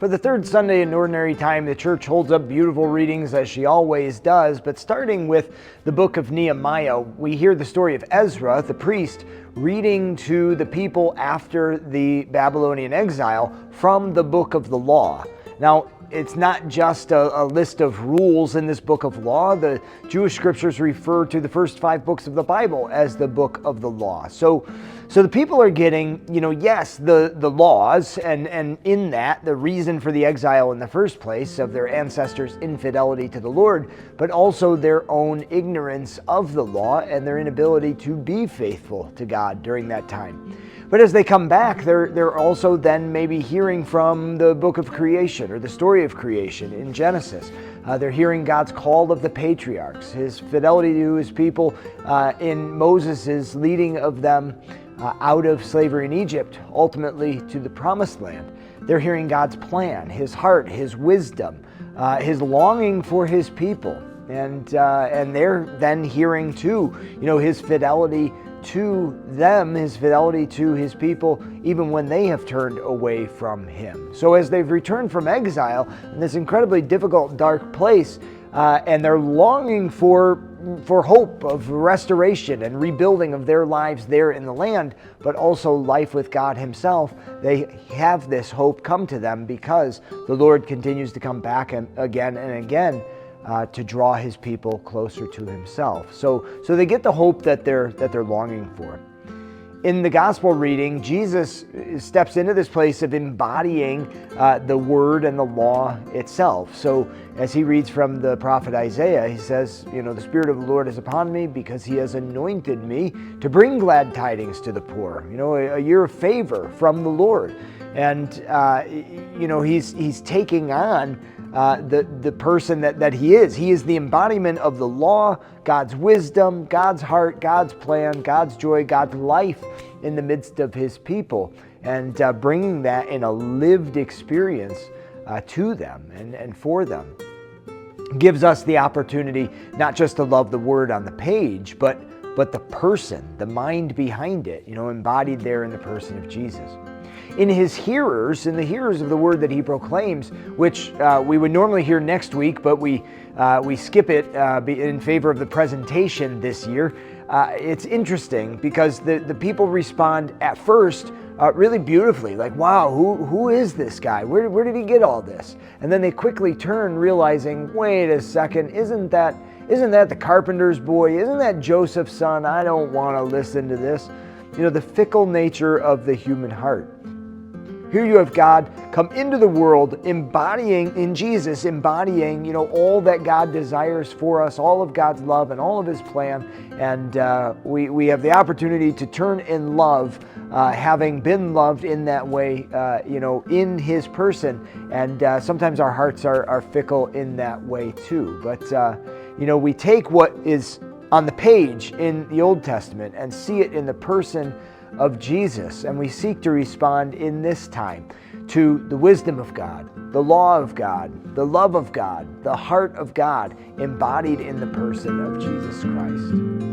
For the third Sunday in Ordinary Time, the church holds up beautiful readings as she always does, but starting with the book of Nehemiah, we hear the story of Ezra, the priest, reading to the people after the Babylonian exile from the book of the law. Now, it's not just a list of rules in this book of law. The Jewish scriptures refer to the first 5 books of the Bible as the book of the law. So the people are getting, yes, the laws, and in that, the reason for the exile in the first place of their ancestors' infidelity to the Lord, but also their own ignorance of the law and their inability to be faithful to God during that time. But as they come back, they're also then maybe hearing from the book of creation or the story of creation in Genesis. They're hearing God's call of the patriarchs, his fidelity to his people in Moses' leading of them out of slavery in Egypt, ultimately to the promised land. They're hearing God's plan, his heart, his wisdom, his longing for his people. And they're then hearing too, his fidelity to them, his fidelity to his people, even when they have turned away from him. So as they've returned from exile in this incredibly difficult, dark place, and they're longing for hope of restoration and rebuilding of their lives there in the land, but also life with God himself, they have this hope come to them because the Lord continues to come back again and again to draw his people closer to himself. So they get the hope that they're longing for. In the gospel reading, Jesus steps into this place of embodying the word and the law itself. So as he reads from the prophet Isaiah, he says, the Spirit of the Lord is upon me because he has anointed me to bring glad tidings to the poor, a year of favor from the Lord. And, he's taking on the person that he is. He is the embodiment of the law, God's wisdom, God's heart, God's plan, God's joy, God's life in the midst of his people, and bringing that in a lived experience to them and for them. Gives us the opportunity not just to love the word on the page, but the person, the mind behind it, embodied there in the person of Jesus. In the hearers of the word that he proclaims, which we would normally hear next week, but we skip it in favor of the presentation this year. It's interesting because the people respond at first really beautifully, like, wow, who is this guy? Where did he get all this? And then they quickly turn, realizing, wait a second, isn't that the carpenter's boy? Isn't that Joseph's son? I don't want to listen to this. The fickle nature of the human heart. Here you have God come into the world embodying in Jesus, all that God desires for us, all of God's love and all of his plan. And we have the opportunity to turn in love, having been loved in that way, in his person. And sometimes our hearts are fickle in that way too. But, we take what is on the page in the Old Testament and see it in the person of Jesus, and we seek to respond in this time to the wisdom of God, the law of God, the love of God, the heart of God embodied in the person of Jesus Christ.